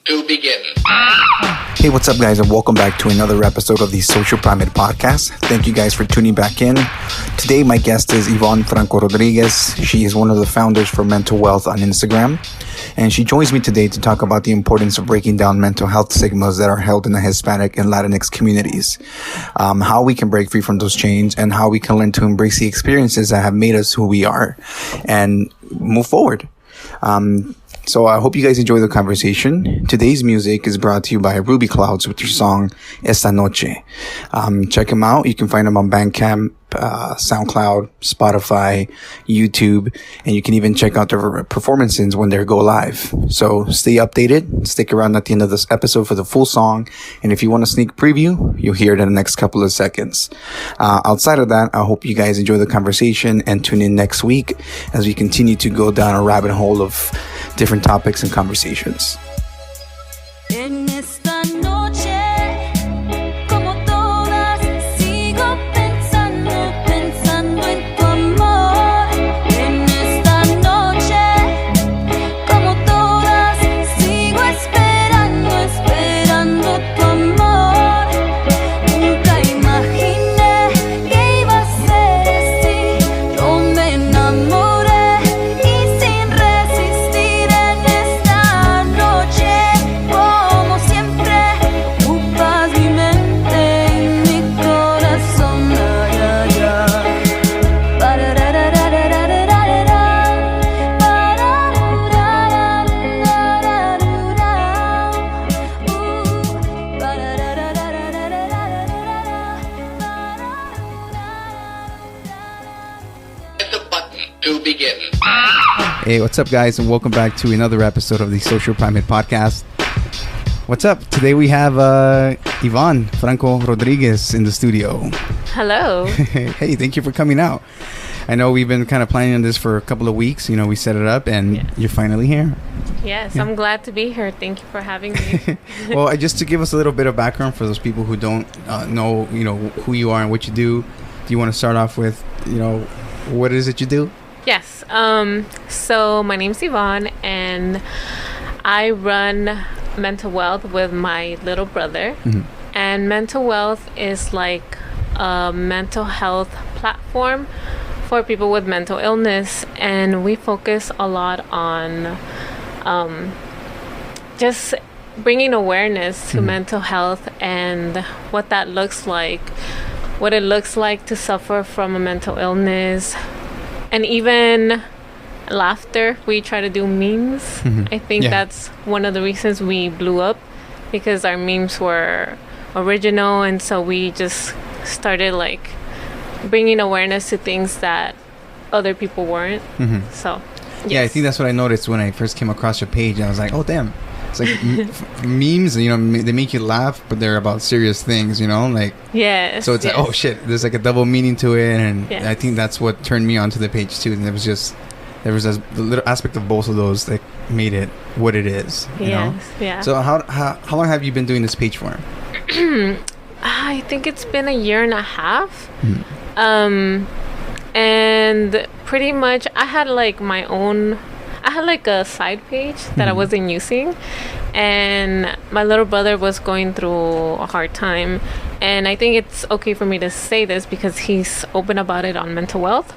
to begin. Hey, what's up, guys, and welcome back to another episode of the Social Primate Podcast. Thank you guys for tuning back in. Today, my guest is Ivonne Franco Rodriguez. She is one of the founders for Mentalwhealth on Instagram, and she joins me today to talk about the importance of breaking down mental health stigmas that are held in the Hispanic and Latinx communities, how we can break free from those chains, and how we can learn to embrace the experiences that have made us who we are and move forward. So I hope you guys enjoy the conversation. Today's music is brought to you by Ruby Clouds with their song Esta Noche. Check them out. You can find them on Bandcamp, SoundCloud, Spotify, YouTube, and you can even check out their performances when they go live. So stay updated. Stick around at the end of this episode for the full song. And if you want a sneak preview, you'll hear it in the next couple of seconds. Outside of that, I hope you guys enjoy the conversation and tune in next week as we continue to go down a rabbit hole of different topics and conversations. En esta noche, como todas, sigo pensando en tu amor. En esta noche, como todas, sigo esperando tu amor. Nunca imaginé que iba a ser así. Yo me enamoré y sin resistir en esta noche. Como siempre, ocupas mi mente y mi corazón. Ay, ay, ay. Hit the button to begin. Hey, what's up, guys, and welcome back to another episode of the Social Primate Podcast. What's up? Today we have Ivonne Franco Rodriguez in the studio. Hello. Hey, thank you for coming out. I know we've been kind of planning on this for a couple of weeks. You know, we set it up, and you're finally here. Yes, Yeah. I'm glad to be here. Thank you for having me. Well, just to give us a little bit of background for those people who don't know, who you are and what you do you want to start off with, what is it you do? Yes. So my name's Ivonne, and I run Mentalwhealth with my little brother. Mm-hmm. And Mentalwhealth is like a mental health platform for people with mental illness, and we focus a lot on just bringing awareness to mental health and what that looks like, what it looks like to suffer from a mental illness, and even laughter. We try to do memes. Mhm. I think Yeah. that's one of the reasons we blew up, because our memes were original, and so we just started like bringing awareness to things that other people weren't. Mm-hmm. So Yeah, I yes. think that's what I noticed when I first came across your page. I was like, oh, damn. It's like memes, they make you laugh, but they're about serious things, like... Yes. So it's like, oh, shit, there's like a double meaning to it. And Yes. I think that's what turned me onto the page, too. And there was a little aspect of both of those that made it what it is, you know? Yes, yeah. So how long have you been doing this page for? I think it's been a year and a half. Mm. And pretty much I had like a side page that I Mhm. wasn't using, and my little brother was going through a hard time, and I think it's okay for me to say this because he's open about it on Mentalwhealth.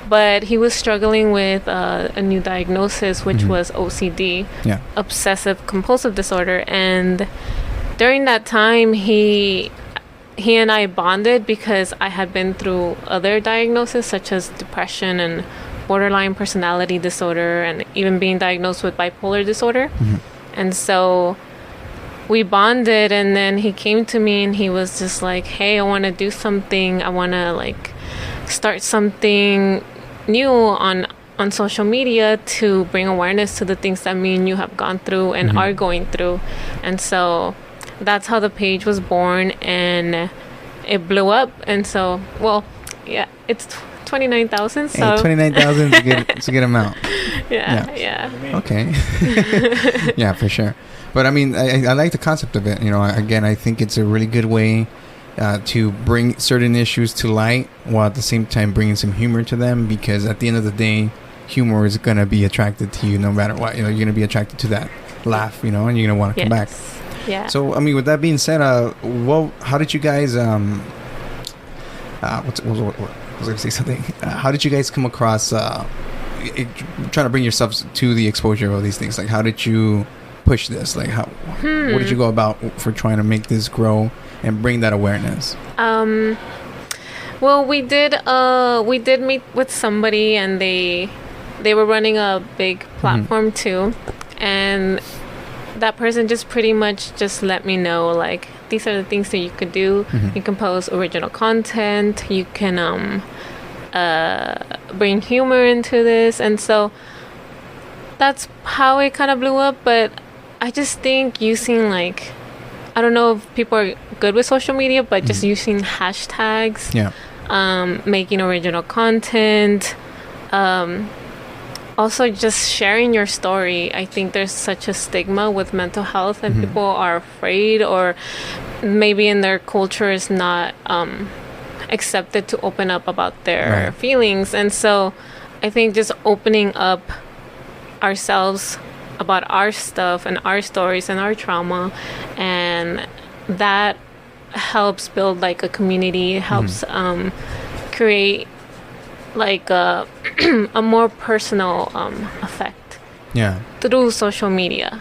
But he was struggling with a new diagnosis, which Mhm. was OCD, Yeah. obsessive compulsive disorder. And during that time, he and I bonded because I had been through other diagnoses such as depression and borderline personality disorder, and even being diagnosed with bipolar disorder. Mhm. And so we bonded, and then he came to me and he was just like, hey, I want to do something. I want to like start something new on social media to bring awareness to the things that me and you have gone through and Mhm. are going through. And so that's how the page was born, and it blew up. And so, well, yeah, it's 29,000. So Hey, 29,000 is a good amount. yeah. Okay. Yeah, for sure. But I mean, I like the concept of it. Again, I think it's a really good way to bring certain issues to light while at the same time bringing some humor to them, because at the end of the day, humor is going to be attracted to you no matter what. You're going to be attracted to that laugh, you know, and you're gonna want to come back. Yeah. So, I mean, with that being said, how did you guys what was I gonna say something? How did you guys come across trying to bring yourselves to the exposure of these things? Like, how did you push this? Like, what did you go about for trying to make this grow and bring that awareness? Well, we did meet with somebody, and they were running a big platform too, and that person just pretty much just let me know, like, these are the things that you could do. You can post original content, you can bring humor into this, and so that's how it kind of blew up. But I just think using, like, I don't know if people are good with social media, but just using hashtags, making original content, also just sharing your story. I think there's such a stigma with mental health, and people are afraid, or maybe in their culture is not accepted to open up about their feelings. And so I think just opening up ourselves about our stuff and our stories and our trauma, and that helps build like a community. It helps create like a more personal effect through social media,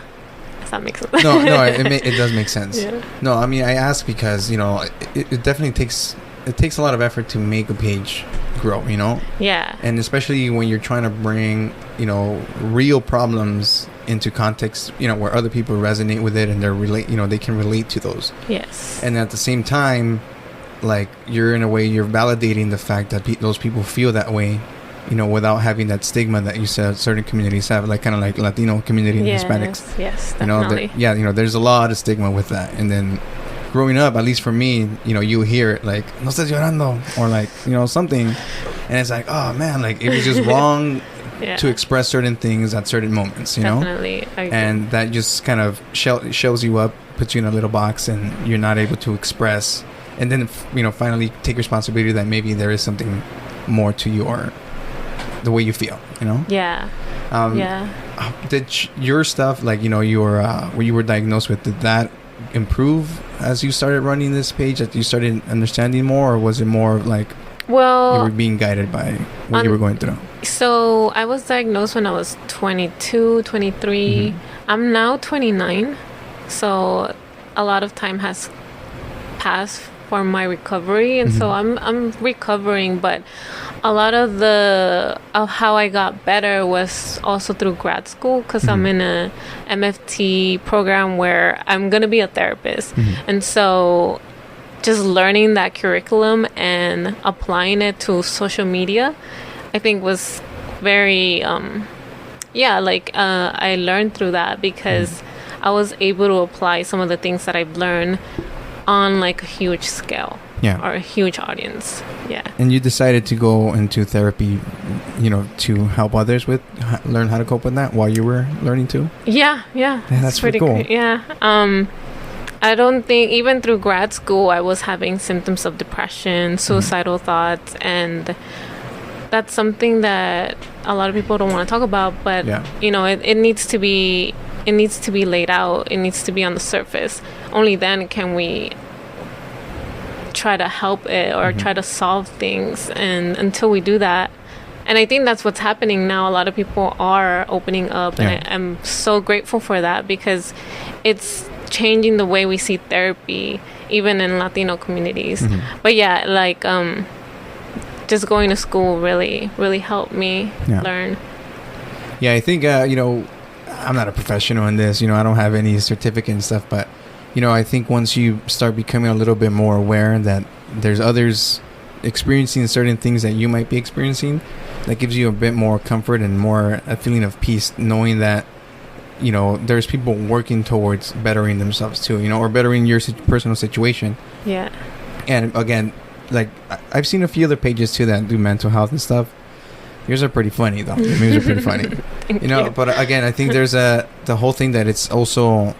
if that makes sense. No, it does make sense. No, I mean, I ask because, you know, it definitely takes a lot of effort to make a page grow, you know. And especially when you're trying to bring, you know, real problems into context, you know, where other people resonate with it and they can relate to those. And at the same time, like, you're validating the fact that those people feel that way, you know, without having that stigma that you said certain communities have, like kind of like Latino community and Hispanics. Definitely. You know, there's a lot of stigma with that. And then growing up, at least for me, you know, you hear it like, no estás llorando, or like, you know, something, and it's like, oh man, like, it was just wrong to express certain things at certain moments, you know. And that just kind of shows you up, puts you in a little box, and you're not able to express. And then, you know, finally take responsibility that maybe there is something more to the way you feel, you know? Did your stuff, like, you know, what you were diagnosed with, did that improve as you started running this page, that you started understanding more, or was it more like you were being guided by what you were going through? So I was diagnosed when I was 22, 23. I'm now 29. So a lot of time has passed for my recovery, and so I'm recovering, but a lot of how I got better was also through grad school, because I'm in a MFT program where I'm gonna be a therapist, and so just learning that curriculum and applying it to social media, I think was very I learned through that, because I was able to apply some of the things that I've learned on like a huge scale, or a huge audience. And you decided to go into therapy, you know, to help others learn how to cope with that while you were learning too. That's pretty cool. I don't think, even through grad school, I was having symptoms of depression, suicidal thoughts, and that's something that a lot of people don't want to talk about, but you know, it needs to be laid out. It needs to be on the surface. Only then can we try to help it, or try to solve things. And until we do that, and I think that's what's happening now, a lot of people are opening up, and I'm so grateful for that, because it's changing the way we see therapy, even in Latino communities. But just going to school really helped me learn. I think you know, I'm not a professional in this, you know, I don't have any certificate and stuff, but, you know, I think once you start becoming a little bit more aware that there's others experiencing certain things that you might be experiencing, that gives you a bit more comfort and more a feeling of peace, knowing that, you know, there's people working towards bettering themselves too, you know, or bettering your personal situation. And again, like, I've seen a few other pages too that do mental health and stuff. Yours are pretty funny though. Yours are pretty funny. You know, but again, I think there's the whole thing that it's also,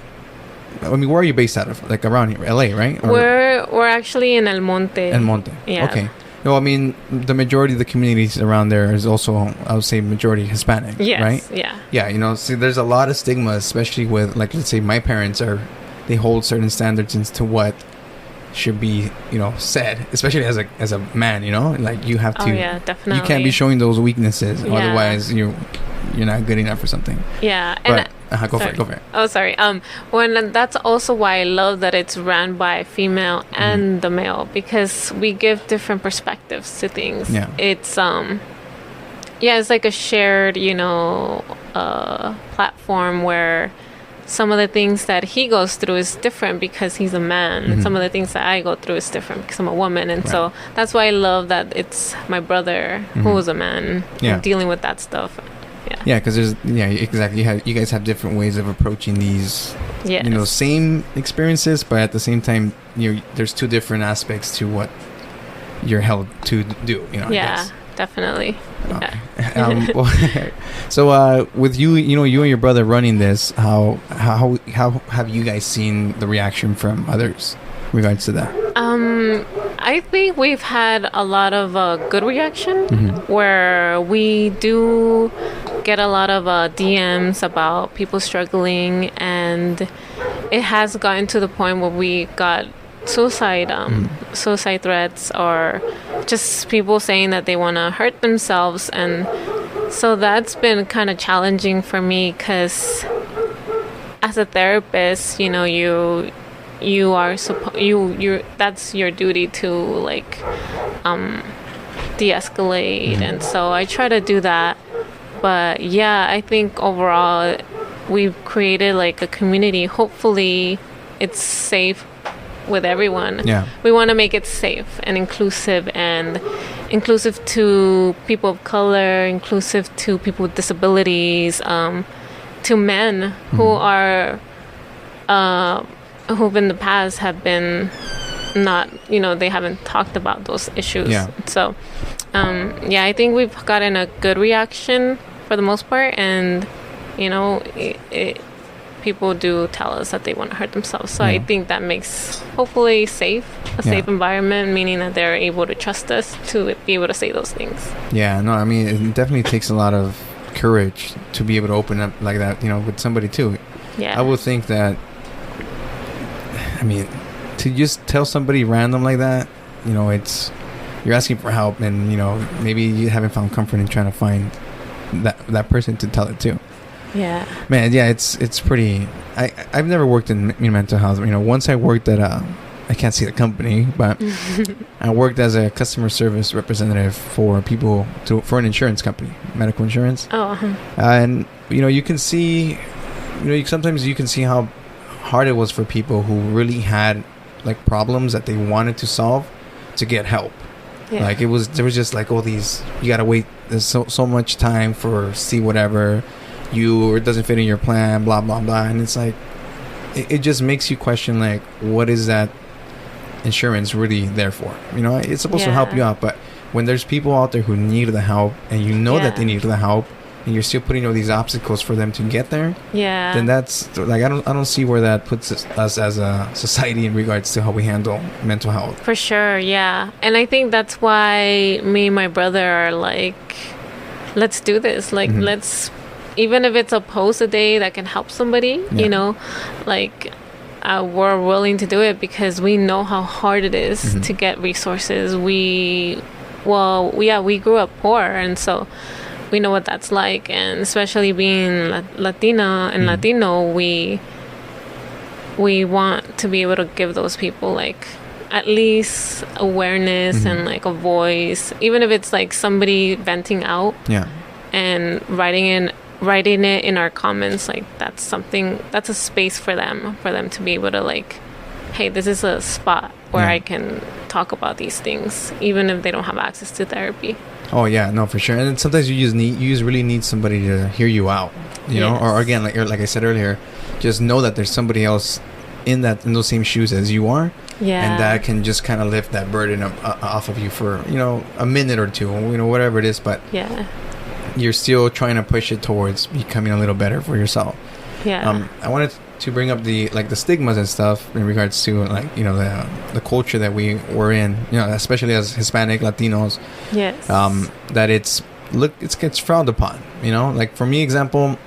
I mean, where are you based out of? Like around here, LA, right? We're actually in El Monte. Okay. No, I mean, the majority of the communities around there is also, I would say, majority Hispanic, Yes, right? yeah. Yeah, you know, see, there's a lot of stigma, especially with, like, let's say my parents they hold certain standards as to what should be, you know, said, especially as a man, you know, like you have to, Oh, yeah, definitely. you can't be showing those weaknesses, Yeah. otherwise you're not good enough for something. Yeah. But And go for it. Oh, sorry. When that's also why I love that it's ran by female and the male, because we give different perspectives to things. Yeah. It's it's like a shared, you know, platform where some of the things that he goes through is different because he's a man. Some of the things that I go through is different because I'm a woman. And so that's why I love that it's my brother who is a man and dealing with that stuff. Yeah, because exactly. You guys have different ways of approaching these, Yes. you know, same experiences, but at the same time, there's two different aspects to what you're held to do. You know. I Yeah, guess. definitely. Okay. Yeah. So with you and your brother running this, how have you guys seen the reaction from others in regards to that? I think we've had a lot of good reaction where we do get a lot of DMs about people struggling, and it has gotten to the point where we got suicide threats, or just people saying that they want to hurt themselves. And so that's been kind of challenging for me, because as a therapist, you know, you are that's your duty to like de-escalate, and so I try to do that. But yeah, I think overall we've created like a community. Hopefully it's safe with everyone. Yeah. We want to make it safe and inclusive to people of color, inclusive to people with disabilities, to men who are who've in the past have been not, you know, they haven't talked about those issues. Yeah. So I think we've gotten a good reaction for the most part, and you know, people do tell us that they want to hurt themselves. So I think that makes hopefully a safe environment, meaning that they're able to trust us to be able to say those things. Yeah, no, I mean, it definitely takes a lot of courage to be able to open up like that, you know, with somebody too. Yeah. I would think that, I mean, to just tell somebody random like that, you know, you're asking for help, and you know, maybe you haven't found comfort in trying to find that person to tell it to. Yeah. Man, yeah, it's pretty. I've never worked in mental health. You know, once I worked at I can't see the company, but I worked as a customer service representative for people for an insurance company, medical insurance. Oh. And you know, you can see, you know, sometimes you can see how hard it was for people who really had like problems that they wanted to solve to get help. Yeah. Like there was just like all these, you gotta wait. There's so much time for see whatever or it doesn't fit in your plan, blah blah blah, and it's like it just makes you question like, what is that insurance really there for? You know, it's supposed to help you out, but when there's people out there who need the help, and you know that they need the help, and you're still putting all these obstacles for them to get there, then that's like, I don't see where that puts us as a society in regards to how we handle mental health. For sure, yeah. And I think that's why me and my brother are like, let's do this. Like, let's, even if it's a post a day that can help somebody, you know, like, we're willing to do it because we know how hard it is to get resources. We grew up poor, and so we know what that's like. And especially being Latina and Latino, we want to be able to give those people like at least awareness and like a voice, even if it's like somebody venting out and writing it in our comments. Like that's a space for them to be able to like, hey, this is a spot where I can talk about these things, even if they don't have access to therapy. Oh yeah, no, for sure. And sometimes you just really need somebody to hear you out, you know, or again, like I said earlier, just know that there's somebody else in those same shoes as you are, and that can just kind of lift that burden off of you for, you know, a minute or two, you know, whatever it is, but you're still trying to push it towards becoming a little better for yourself. I wanted to bring up the stigmas and stuff in regards to the culture that we were in, especially as Hispanic Latinos. Yes. That it's frowned upon. Like for me, example,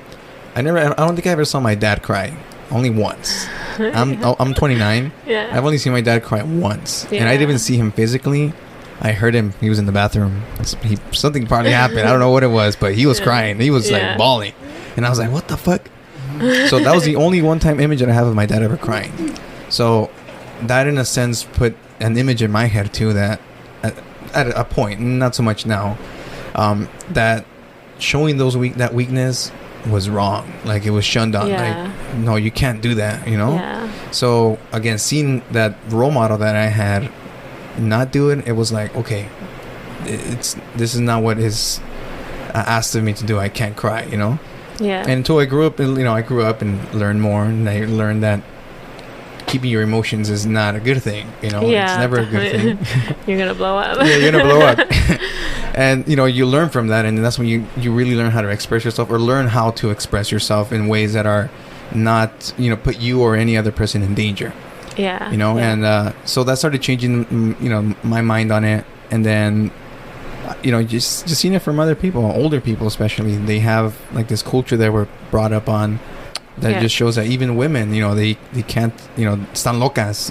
I don't think I ever saw my dad cry. Only once. I'm 29. Yeah. I've only seen my dad cry once, Yeah. and I didn't even see him physically. I heard him. He was in the bathroom. Something probably happened. I don't know what it was, but he was crying. He was like bawling, and I was like, "What the fuck?" So that was the only one-time image that I have of my dad ever crying. So that, in a sense, put an image in my head too. That at a point, not so much now, that showing that weakness was wrong. Like, it was shunned on. Yeah. Like, no, you can't do that. Yeah. So again, seeing that role model that I had not do it was like, okay, this is not what is asked of me to do. I can't cry. Yeah. And until I grew up, and learned more, and I learned that keeping your emotions is not a good thing. It's never a good thing. You're gonna blow up. Yeah, you're gonna blow up. And you learn from that, and that's when you really learn how to express yourself, or learn how to express yourself in ways that are not put you or any other person in danger. Yeah. And so that started changing my mind on it. And then just seeing it from other people, older people especially, they have like this culture that we're brought up on that just shows that even women, they can't, están locas,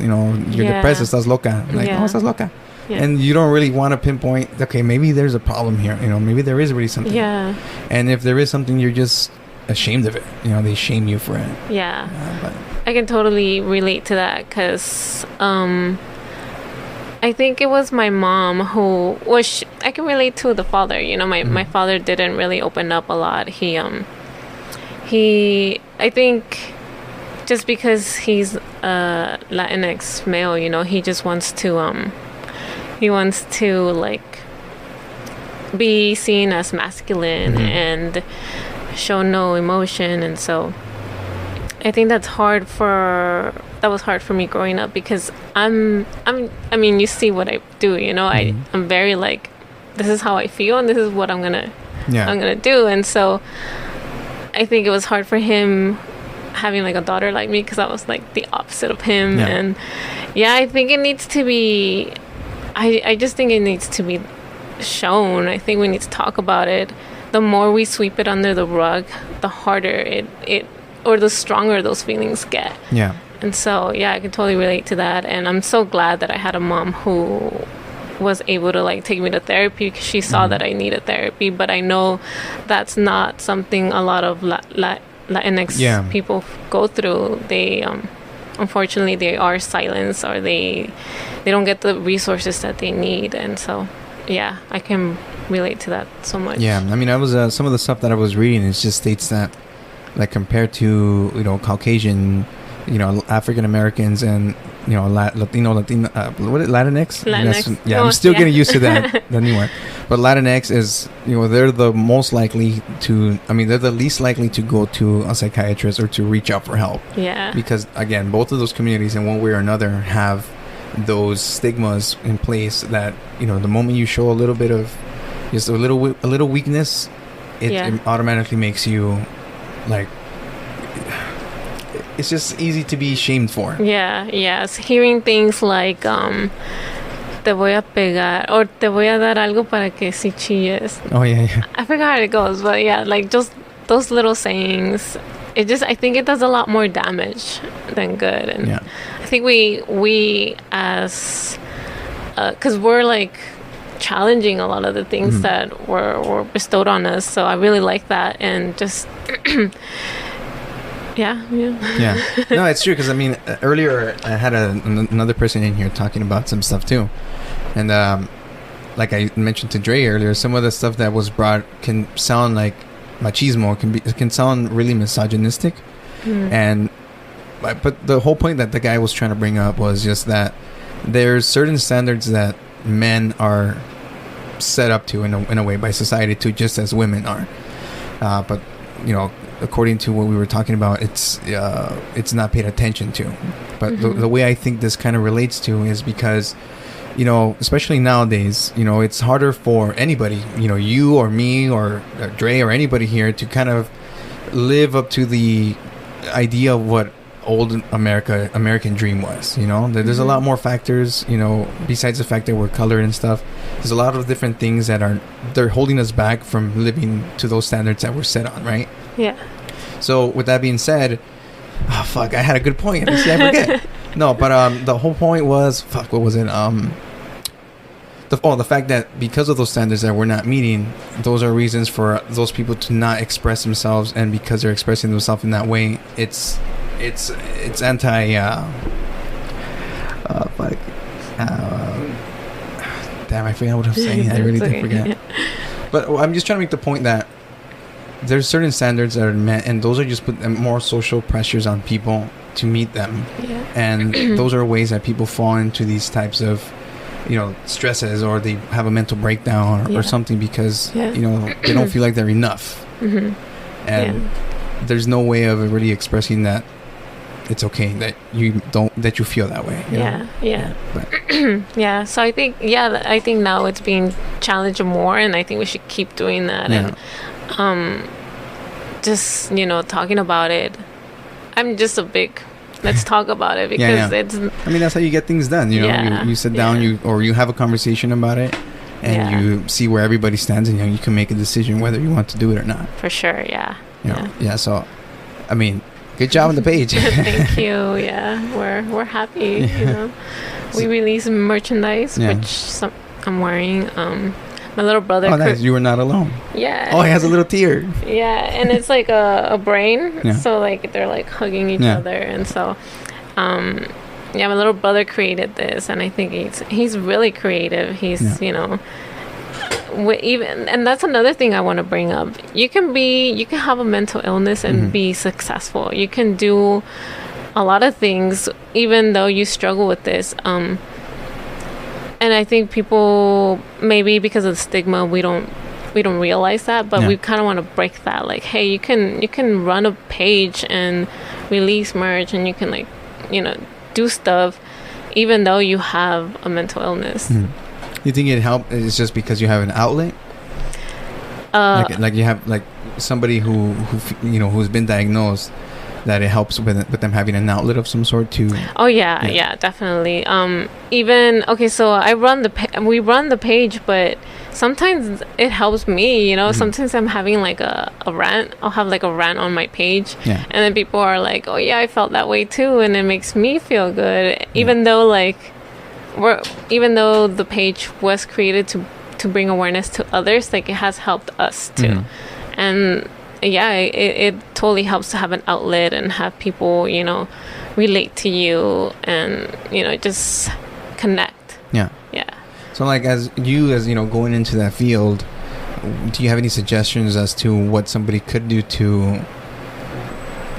you're depressed, estás loca, like, oh, estás loca. Yeah. And you don't really want to pinpoint, okay, maybe there's a problem here, maybe there is really something. Yeah. And if there is something, you're just ashamed of it. They shame you for it. Yeah. But I can totally relate to that because I think it was my mom who was. I can relate to the father. My father didn't really open up a lot. He I think just because he's a Latinx male, he just wants to like be seen as masculine and show no emotion. And so I think that was hard for me growing up, because I mean, you see what I do, I'm very like, this is how I feel and this is what I'm gonna do. And so I think it was hard for him having like a daughter like me, because I was like the opposite of him. And I think it needs to be, I just think it needs to be shown. I think we need to talk about it. The more we sweep it under the rug, the harder it or the stronger those feelings get. Yeah. And so, I can totally relate to that. And I'm so glad that I had a mom who was able to like take me to therapy, because she saw that I needed therapy. But I know that's not something a lot of Latinx people go through. They, unfortunately, they are silenced, or they don't get the resources that they need. And so, I can relate to that so much. Yeah, I mean, I was some of the stuff that I was reading, it just states that, like, compared to Caucasian, African Americans and Latina, what is it, Latinx? Latinx. I'm still getting used to that, the new one. But Latinx is, they're the most likely to, they're the least likely to go to a psychiatrist or to reach out for help. Yeah. Because again, both of those communities, in one way or another, have those stigmas in place that the moment you show a little bit of just a little weakness, it automatically makes you like, it's just easy to be shamed for. Yes. Hearing things like te voy a pegar, or te voy a dar algo para que si chilles. Oh yeah. I forgot how it goes, but like just those little sayings, I think it does a lot more damage than good. And I think we as because we're like challenging a lot of the things that were bestowed on us. So I really like that. And just yeah. No, it's true, because earlier I had another person in here talking about some stuff too, and like I mentioned to Dre earlier, some of the stuff that was brought can sound like machismo, can sound really misogynistic, but the whole point that the guy was trying to bring up was just that there's certain standards that men are set up to in a way by society too, just as women are, but according to what we were talking about, it's not paid attention to. But the way I think this kind of relates to is because, especially nowadays, it's harder for anybody, you or me or Dre or anybody here, to kind of live up to the idea of what old American dream was. You know, there's a lot more factors. You know, besides the fact that we're colored and stuff, there's a lot of different things that they're holding us back from living to those standards that we're set on, right? Yeah. So with that being said, oh fuck, I had a good point. See, I forget. No, but the whole point was, fuck, what was it? The fact that because of those standards that we're not meeting, those are reasons for those people to not express themselves, and because they're expressing themselves in that way, it's anti fuck. Damn, I forgot what I'm saying. I really did forget. But I'm just trying to make the point that there's certain standards that are met, and those are just put more social pressures on people to meet them. Yeah. And those are ways that people fall into these types of, you know, stresses, or they have a mental breakdown or something because, you know, they don't feel like they're enough. And there's no way of really expressing that it's okay that you feel that way. You know? But, yeah. So I think now it's being challenged more, and I think we should keep doing that. And just, you know, talking about it. I'm just a big let's talk about it, because it's, I mean, that's how you get things done, you know. You sit down, you have a conversation about it, and you see where everybody stands, and you can make a decision whether you want to do it or not. For sure. So I mean, good job on the page. Thank you. We're happy. You know, we release merchandise, which I'm wearing. My little brother. Oh, nice. You were not alone. Yeah. Oh, he has a little tear. Yeah, and it's like a brain. So like they're like hugging each other, and so, my little brother created this, and I think he's really creative. He's you know, and that's another thing I want to bring up. You can have a mental illness and be successful. You can do a lot of things even though you struggle with this. And I think people, maybe because of the stigma, we don't realize that, but we kind of want to break that. Like, hey, you can run a page and release merch, and you can, like, you know, do stuff even though you have a mental illness. You think it helped? It's just because you have an outlet, like you have like somebody who you know, who's been diagnosed, that it helps with them having an outlet of some sort to. Oh yeah, definitely. Even so we run the page, but sometimes it helps me, you know. Sometimes I'm having like a rant. I'll have like a rant on my page, and then people are like, oh yeah, I felt that way too, and it makes me feel good, even though the page was created to bring awareness to others, like it has helped us too. And it totally helps to have an outlet and have people, you know, relate to you, and, you know, just connect. So like, as you know, going into that field, do you have any suggestions as to what somebody could do to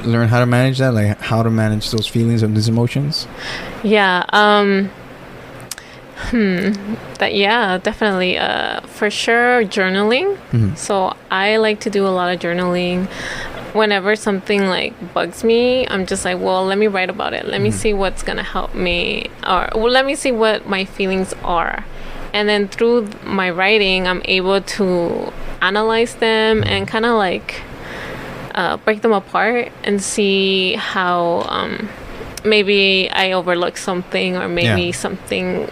learn how to manage that, like how to manage those feelings and these emotions? Definitely. For sure, journaling. So I like to do a lot of journaling. Whenever something like bugs me, I'm just like, well, let me write about it. Let me see what's gonna help me, or let me see what my feelings are. And then through my writing, I'm able to analyze them and kind of like break them apart and see how maybe I overlooked something, or maybe something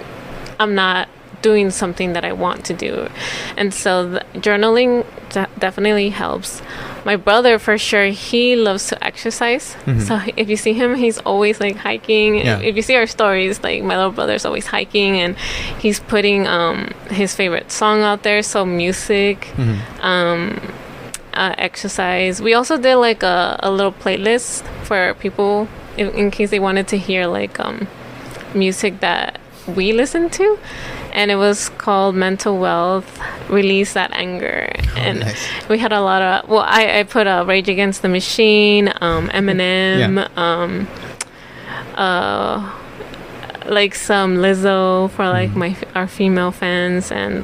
I'm not doing something that I want to do. And so the journaling definitely helps. My brother, for sure, he loves to exercise. So if you see him, he's always like hiking. If you see our stories, like my little brother's always hiking, and he's putting his favorite song out there. So music, exercise. We also did like a little playlist for people in case they wanted to hear like music that we listened to, and it was called Mentalwhealth, Release That Anger. And we had a lot of, I put Rage Against the Machine, Eminem, like some Lizzo for like our female fans, and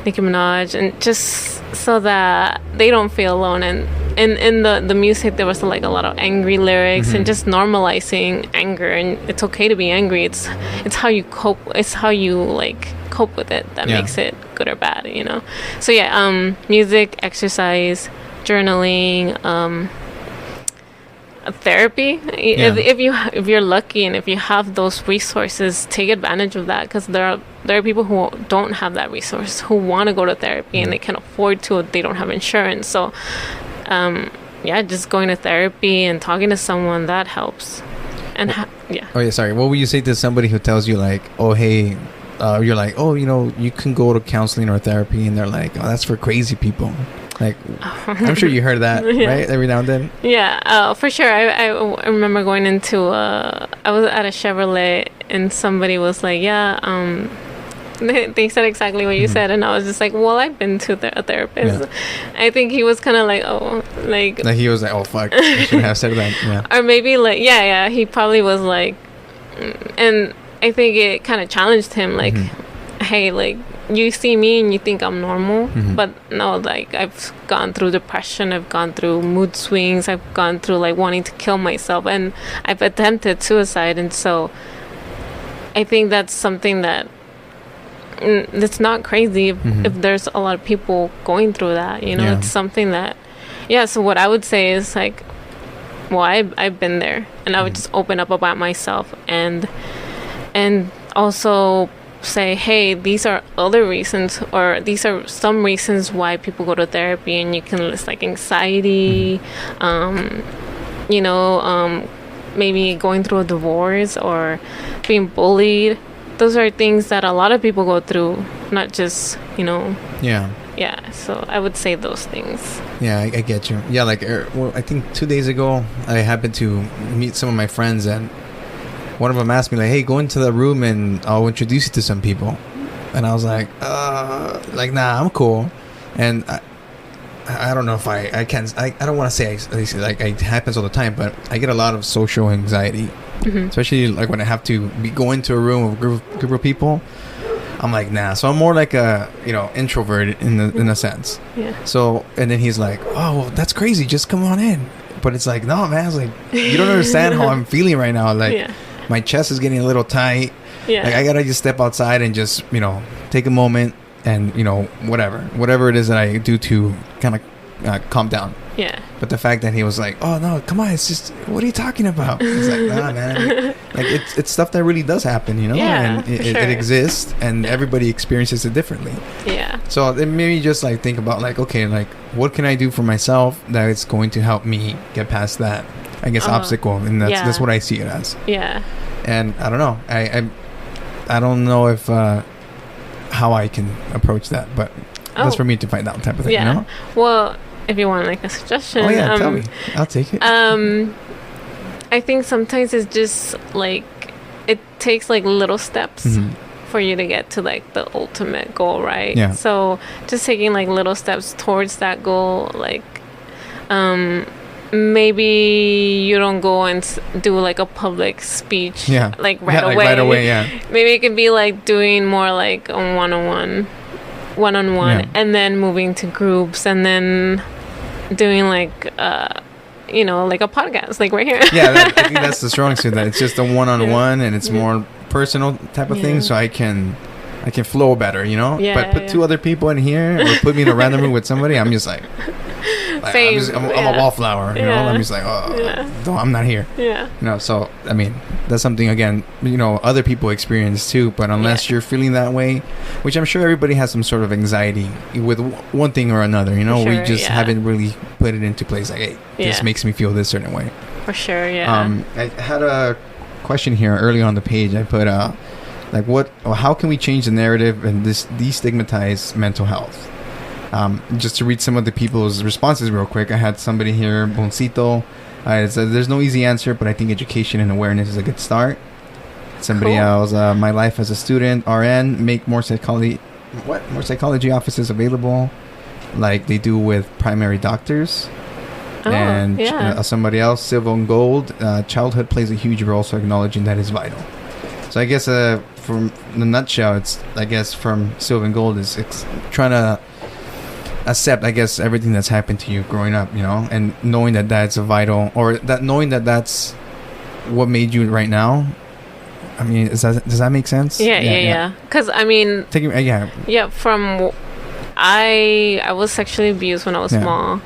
Nicki Minaj, and just so that they don't feel alone. And in the music, there was like a lot of angry lyrics, and just normalizing anger, and it's okay to be angry. It's how you cope. It's how you like cope with it that makes it good or bad, you know. So music, exercise, journaling, therapy. If you're lucky and if you have those resources, take advantage of that, because there are people who don't have that resource, who want to go to therapy and they can afford to. They don't have insurance, so just going to therapy and talking to someone, that helps. And sorry, what would you say to somebody who tells you like, oh hey, you're like, oh, you can go to counseling or therapy, and they're like, oh, that's for crazy people. Like, I'm sure you heard that, right? Every now and then. Yeah, for sure. I remember going into, I was at a Chevrolet, and somebody was like, they said exactly what you said, and I was just like, well, I've been to a therapist. Yeah. I think he was kind of like, oh, like he was like, oh, fuck, I shouldn't have said that. Yeah. Or maybe like, he probably was like, and I think it kind of challenged him, like, hey, like, you see me and you think I'm normal, but no, like, I've gone through depression, I've gone through mood swings, I've gone through like wanting to kill myself, and I've attempted suicide. And so I think that's something that it's not crazy if there's a lot of people going through that, it's something that, so what I would say is like, well, I've been there, and I would just open up about myself, and also say, hey, these are other reasons, or these are some reasons why people go to therapy, and you can list like anxiety, maybe going through a divorce or being bullied. Those are things that a lot of people go through, not just, so I would say those things. I get you. Like, I think 2 days ago I happened to meet some of my friends, and one of them asked me like, hey, go into the room and I'll introduce you to some people. And I was like, nah, I'm cool. And I don't know if I don't want to say like it happens all the time, but I get a lot of social anxiety, especially like when I have to go into a room with a group of people. I'm like, nah. So I'm more like a introvert in a sense. Yeah. So, and then he's like, oh, well, that's crazy, just come on in. But it's like, no, man. I was like, you don't understand how I'm feeling right now. Like, my chest is getting a little tight. Yeah. Like, I gotta just step outside and just, take a moment and, whatever it is that I do to kind of calm down. Yeah. But the fact that he was like, oh, no, come on, it's just, what are you talking about? It's like, nah, man. Like, it's stuff that really does happen, and it exists, and everybody experiences it differently. Yeah. So it made me just, like, think about, like, okay, like, what can I do for myself that is going to help me get past that, I guess, obstacle? And that's what I see it as. Yeah. And I don't know. I don't know if how I can approach that, but that's for me to find out type of thing, Well, if you want like a suggestion, tell me. I'll take it. I think sometimes it's just like it takes like little steps for you to get to like the ultimate goal, right? Yeah. So just taking like little steps towards that goal, like maybe you don't go and do like a public speech like right away. Right away, Maybe it could be like doing more like a one-on-one, and then moving to groups, and then doing like like a podcast, like right here. I think that's the strong suit, that it's just a one-on-one and it's more personal type of thing, so I can flow better, but put two other people in here or put me in a random room with somebody, I'm just like I'm a wallflower, I'm just like, no, I'm not here. So I mean, that's something, again, other people experience too, but unless you're feeling that way, which I'm sure everybody has some sort of anxiety with one thing or another, we just haven't really put it into place, like, hey, this makes me feel this certain way. For sure. I had a question here early on the page. I put like, how can we change the narrative and destigmatize mental health? Just to read some of the people's responses real quick. I had somebody here, Boncito. It said, there's no easy answer, but I think education and awareness is a good start. Somebody else, my life as a student, RN, make more psychology offices available, like they do with primary doctors. Somebody else, Silver and Gold, childhood plays a huge role, so acknowledging that is vital. So I guess from the nutshell, it's, I guess, from Silver and Gold is it's trying to accept, I guess, everything that's happened to you growing up, and knowing that that's a vital, or that knowing that that's what made you right now. I mean, does that make sense? Yeah. Because I mean, I was sexually abused when I was small,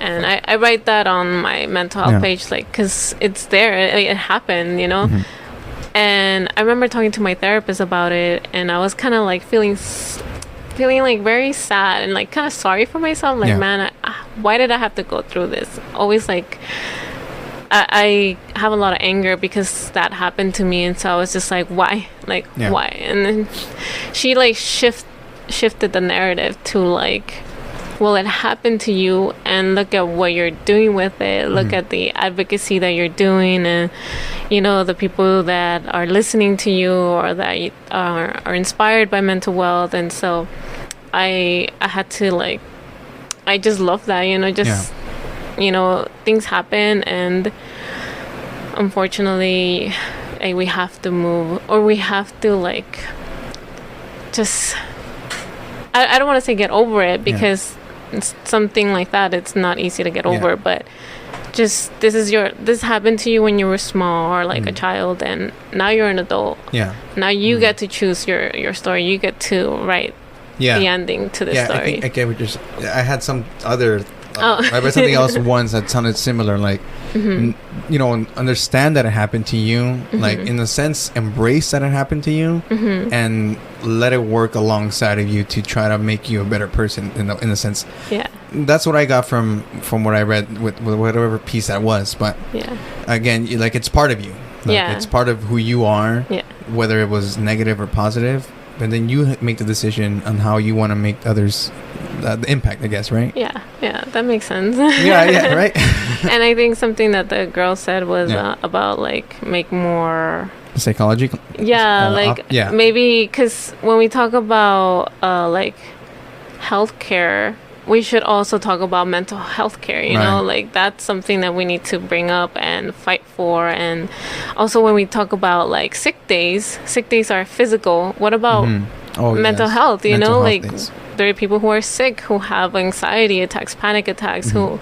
And I write that on my mental health page, like, because it's there. It happened, you know? And I remember talking to my therapist about it, and I was kind of like feeling like very sad and like kind of sorry for myself. Like, man, why did I have to go through this? Always like, I have a lot of anger because that happened to me. And so I was just like, why? Like, why? And then she like shifted the narrative to like, well, it happened to you, and look at what you're doing with it. Look at the advocacy that you're doing, and you know, the people that are listening to you or that are inspired by mental wealth. And so I had to like, I just love that, you know, just you know, things happen, and unfortunately we have to move, or we have to like just I don't want to say get over it, because it's something like that, it's not easy to get over, but just this happened to you when you were small, or like a child, and now you're an adult. Now you get to choose your story. You get to write the ending to the story. I get what you're saying. I had some other I read something else once that sounded similar, like you know, understand that it happened to you, like in a sense embrace that it happened to you, and let it work alongside of you to try to make you a better person in a sense. That's what I got from what I read with whatever piece that was. But again, like, it's part of you, like, it's part of who you are, whether it was negative or positive, but then you make the decision on how you want to make others the impact, I guess, right? Yeah, that makes sense. Right. And I think something that the girl said was about like make more psychology. Maybe because when we talk about like healthcare, we should also talk about mental health care, you know, like that's something that we need to bring up and fight for. And also when we talk about like sick days are physical. What about mental health, you know, like days. There are people who are sick, who have anxiety attacks, panic attacks, who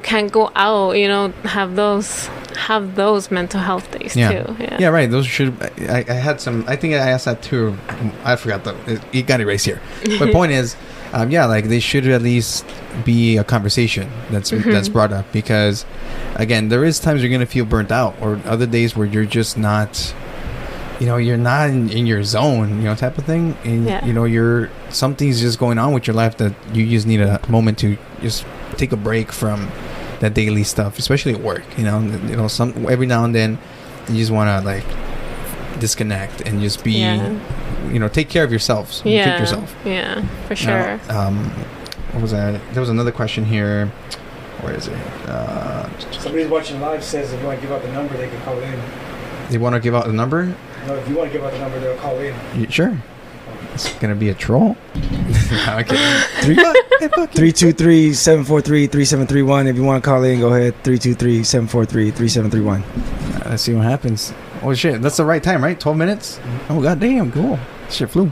can't go out, you know, have those mental health days too. Right. Those should. I had some. I think I asked that too. I forgot it got erased here. But point is, like they should at least be a conversation that's brought up, because again, there is times you're gonna feel burnt out, or other days where you're just not. You know, you're not in your zone, you know, type of thing. And, you know, something's just going on with your life that you just need a moment to just take a break from that daily stuff, especially at work. You know, every now and then you just want to like disconnect and just be, you know, take care of yourselves. Treat yourself. Yeah, for sure. What was that? There was another question here. Where is it? Somebody's watching live says if you want to give out the number, they can call in. They want to give out the number? No, if you want to give out the number, they'll call in. Sure. It's going to be a troll. Okay. 323-743-3731. If you want to call in, go ahead. 323-743-3731. Let's see what happens. Oh, shit. That's the right time, right? 12 minutes? Oh, goddamn. Cool. Shit flew.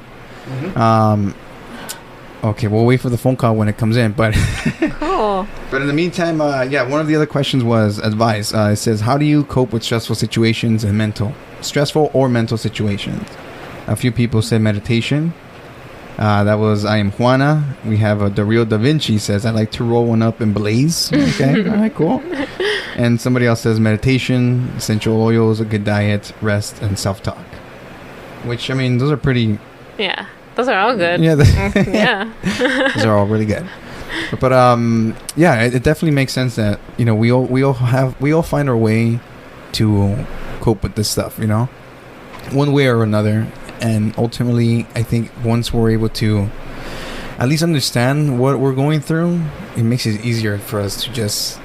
Okay, we'll wait for the phone call when it comes in, but cool. But in the meantime, one of the other questions was advice. It says, how do you cope with stressful situations and stressful or mental situations? A few people said meditation. That was I am Juana. We have the real Da Vinci says, I like to roll one up and blaze. Okay, all right, cool. And somebody else says meditation, essential oils, a good diet, rest, and self-talk. Which, I mean, those are pretty... Yeah. Those are all good. Yeah. Yeah. Those are all really good. But it definitely makes sense that, you know, we all find our way to cope with this stuff, you know, one way or another. And ultimately, I think once we're able to at least understand what we're going through, it makes it easier for us to just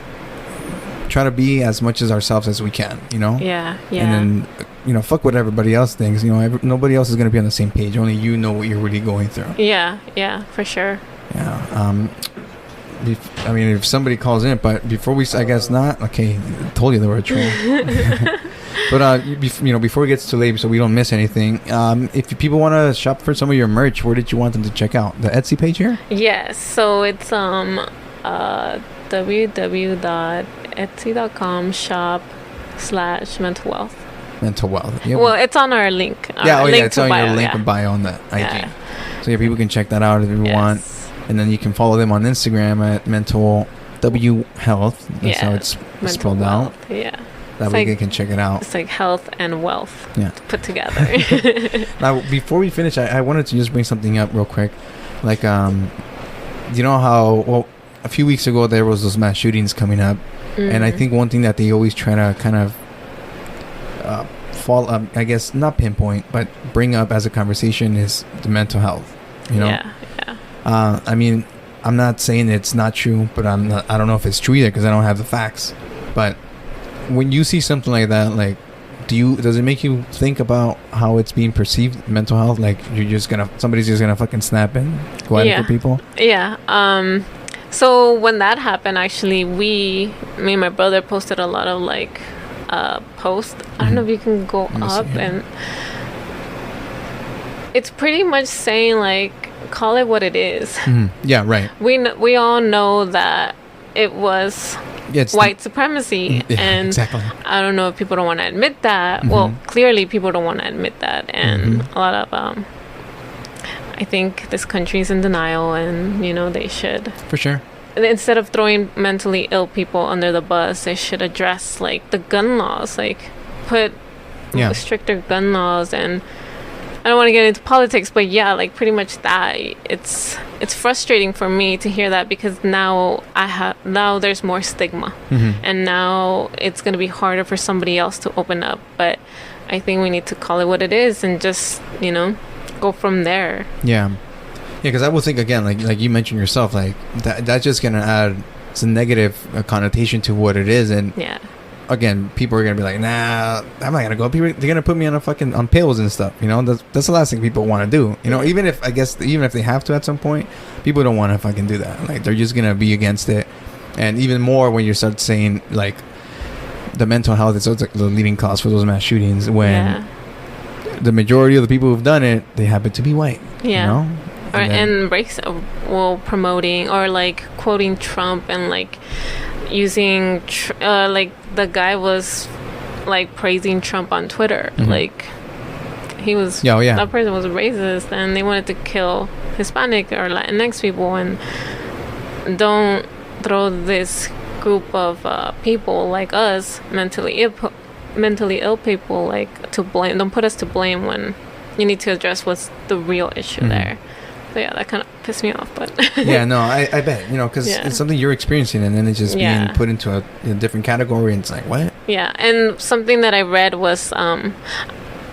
try to be as much as ourselves as we can, you know? Yeah. And then, you know, fuck what everybody else thinks. You know, nobody else is going to be on the same page. Only you know what you're really going through. Yeah, for sure. Yeah. I mean, if somebody calls in, but before we, I guess not. Okay, I told you they were a troll. But you know, before it gets too late, so we don't miss anything. If people want to shop for some of your merch, where did you want them to check out? The Etsy page here? Yes. So it's www.etsy.com/mentalwhealth. Mental Wealth. Yep. Well, it's on our link. It's on your link in bio on that IG. So people can check that out if you want. And then you can follow them on Instagram at mental W Health. That's how it's Mental spelled out. Wealth, yeah. That It's way like- they can check it out. It's like health and wealth Yeah. put together. Now, before we finish, I wanted to just bring something up real quick. Like, you know how, well, a few weeks ago there was those mass shootings coming up. And I think one thing that they always try to kind of I guess, not pinpoint, but bring up as a conversation is the mental health, you know? Yeah. I mean, I'm not saying it's not true, but I don't know if it's true either because I don't have the facts. But when you see something like that, like, does it make you think about how it's being perceived, mental health? Like, somebody's just gonna fucking snap and go at it for people? Yeah. So when that happened, actually, me and my brother posted a lot of like posts. I don't know if you can go up, and it's pretty much saying like, call it what it is. Yeah, right. We all know that it was white supremacy, and exactly. I don't know if people don't want to admit that. Well, clearly people don't want to admit that, and a lot of I think this country's in denial, and they should, for sure, instead of throwing mentally ill people under the bus, they should address like the gun laws, like put stricter gun laws. And I don't want to get into politics, but yeah, like pretty much that. It's frustrating for me to hear that, because now there's more stigma, and now it's going to be harder for somebody else to open up. But I think we need to call it what it is and just go from there. Yeah, because I would think, again, like you mentioned yourself, like that's just gonna add some negative connotation to what it is. And again, people are gonna be like, nah, I'm not gonna go. They're gonna put me on pills and stuff. That's the last thing people want to do. Even if they have to at some point, people don't want to fucking do that. Like, they're just gonna be against it. And even more when you start saying like the mental health is the leading cause for those mass shootings, when the majority of the people who've done it, they happen to be white. And promoting or like quoting Trump, and like using like the guy was like praising Trump on Twitter, like he was that person was racist, and they wanted to kill Hispanic or Latinx people. And don't throw this group of people like us, mentally ill people, like to blame. Don't put us to blame when you need to address what's the real issue there. So yeah, that kind of pissed me off. But I bet, because it's something you're experiencing, and then it's just being put into a different category, and it's like, what? Yeah. And something that I read was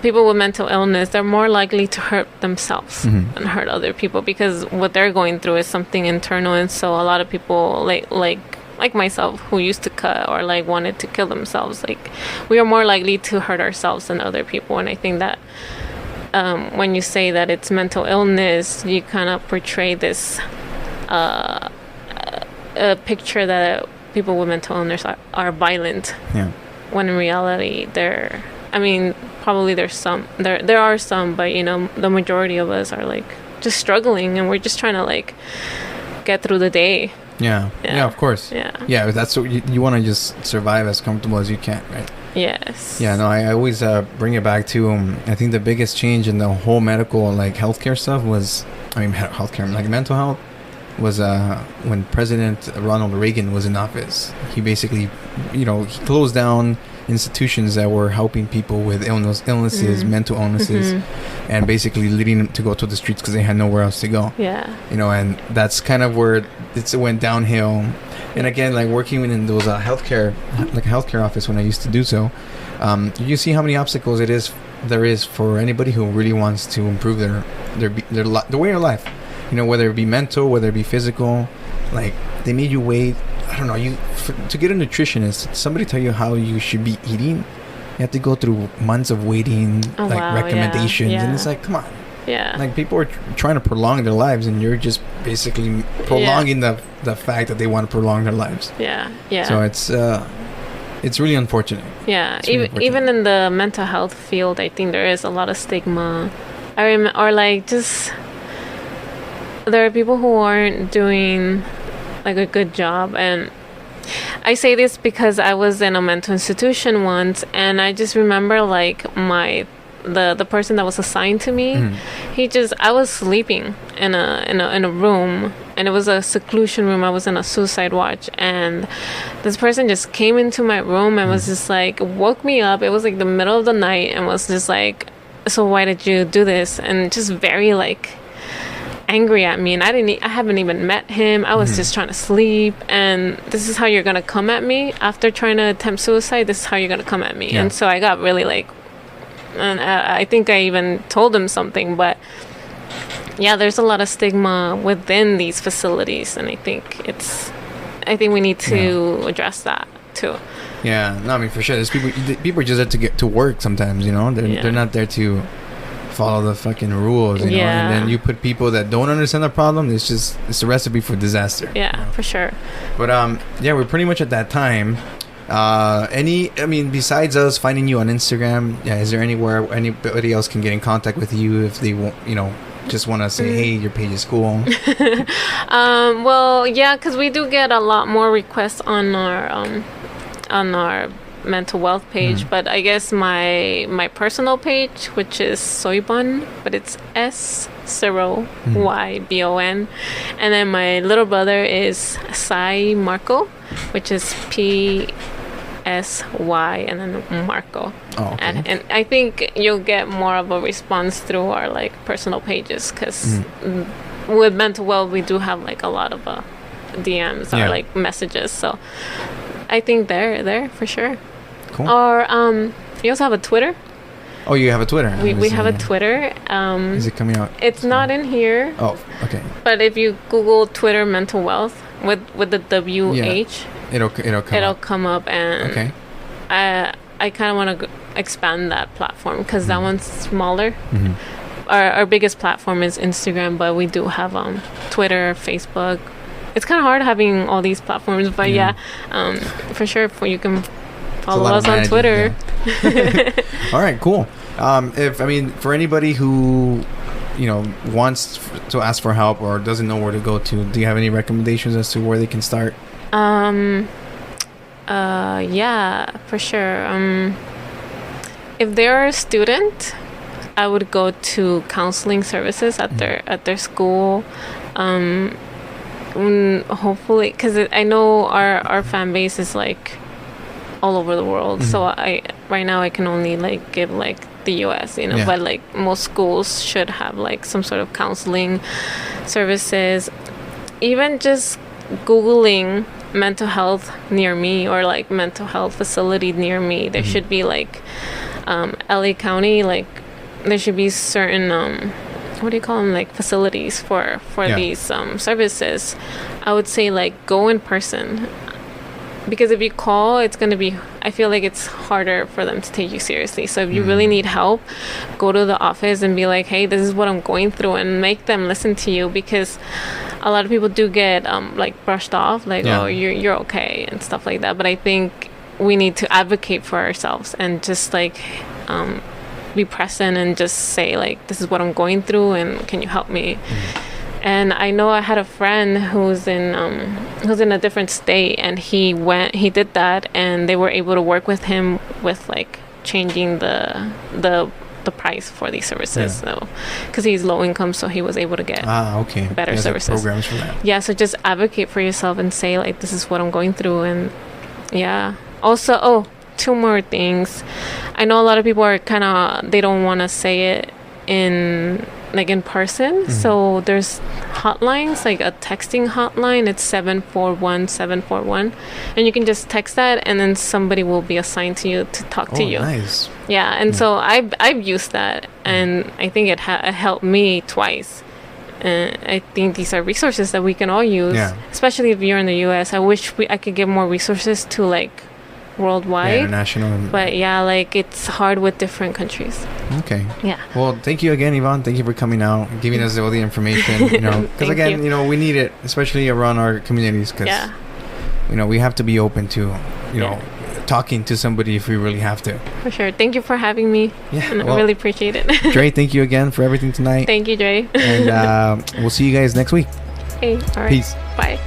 people with mental illness, they're more likely to hurt themselves and hurt other people, because what they're going through is something internal. And so a lot of people like myself, who used to cut or like wanted to kill themselves, like we are more likely to hurt ourselves than other people. And I think that when you say that it's mental illness, you kind of portray this a picture that people with mental illness are violent, when in reality probably there's some, there are some, but the majority of us are like just struggling, and we're just trying to like get through the day. Yeah, of course. Yeah, that's what you want to just survive as comfortable as you can, right? Yes. Yeah, no, I always bring it back to I think the biggest change in the whole medical, like, healthcare stuff was, healthcare, like mental health, was when President Ronald Reagan was in office. He basically, he closed down institutions that were helping people with illnesses, mental illnesses, and basically leading them to go to the streets because they had nowhere else to go. And that's kind of where it went downhill. And again, like working in those healthcare office when I used to do so, you see how many obstacles there is for anybody who really wants to improve their way of life. Whether it be mental, whether it be physical. Like, they made you wait. I don't know. To get a nutritionist, somebody tell you how you should be eating, you have to go through months of waiting, recommendations, and it's like, come on. Like, people are trying to prolong their lives, and you're just basically prolonging the fact that they want to prolong their lives. So it's really unfortunate. Even in the mental health field, I think there is a lot of stigma. There are people who aren't doing like a good job. And I say this because I was in a mental institution once, and I just remember like the person that was assigned to me, I was sleeping in a room, and it was a seclusion room. I was in a suicide watch, and this person just came into my room and was just like, woke me up. It was like the middle of the night, and was just like, so why did you do this? And just very like angry at me, and I haven't even met him. I was just trying to sleep, and this is how you're gonna come at me after trying to attempt suicide. This is how you're gonna come at me. And so I got really like, and I think I even told him something, but yeah, there's a lot of stigma within these facilities, and I think we need to address that too. Yeah, no, I mean, for sure, there's people are just there to get to work sometimes, you know. They're not there to follow the fucking rules, you know. And then you put people that don't understand the problem, it's a recipe for disaster. Yeah, you know? For sure. But yeah, we're pretty much at that time. Besides us finding you on Instagram, is there anywhere anybody else can get in contact with you if they want, you know, just want to say, hey, your page is cool? Well, yeah, because we do get a lot more requests on our mental wealth page, but I guess my personal page, which is Soybon, but it's SYBON, and then my little brother is Sai Marco, which is PSY and then Marco. Oh, okay. And I think you'll get more of a response through our like personal pages, because with mental wealth we do have like a lot of DMs or like messages, so I think they're there for sure. Cool. Or we also have a Twitter. Oh, you have a Twitter. We have a Twitter. Is it coming out? It's not in here. Oh, okay. But if you Google Twitter mental wealth with the WH, it'll come up, and okay. I kind of want to expand that platform, because that one's smaller. Our biggest platform is Instagram, but we do have Twitter, Facebook. It's kind of hard having all these platforms, but for sure, you can follow us on Twitter. Yeah. All right, cool. For anybody who, you know, wants to ask for help or doesn't know where to go to, do you have any recommendations as to where they can start? Yeah, for sure. If they're a student, I would go to counseling services at their school. Hopefully, because I know our fan base is like all over the world, so right now I can only like give like the US, you know, but like most schools should have like some sort of counseling services. Even just Googling mental health near me, or like mental health facility near me, there should be like LA County, like there should be certain what do you call them, like facilities for these services. I would say like go in person, because if you call, it's going to be, I feel like it's harder for them to take you seriously. So if you really need help, go to the office and be like, hey, this is what I'm going through, and make them listen to you, because a lot of people do get like brushed off, like, oh, you're okay and stuff like that. But I think we need to advocate for ourselves and just like be present and just say like, this is what I'm going through, and can you help me? And I know I had a friend who's in a different state, and he did that, and they were able to work with him with like changing the price for these services. So because he's low income, so he was able to get better services. Like programs for that. Yeah, so just advocate for yourself and say like, this is what I'm going through. And also, two more things. I know a lot of people are they don't want to say it in person. So there's hotlines, like a texting hotline. It's 741-741, and you can just text that, and then somebody will be assigned to you to talk to you. Nice. Yeah, and so I've used that, and I think it helped me twice. And I think these are resources that we can all use, especially if you're in the US. I wish I could give more resources to like worldwide, international, but like it's hard with different countries. Okay. Yeah. Well, thank you again, Ivonne. Thank you for coming out and giving us all the information. You know, because again, you know, we need it, especially around our communities, because you know, we have to be open to, you know, talking to somebody if we really have to. For sure. Thank you for having me. Yeah. And I really appreciate it. Dre, thank you again for everything tonight. Thank you, Dre. And we'll see you guys next week. Hey. All right. Peace. Bye.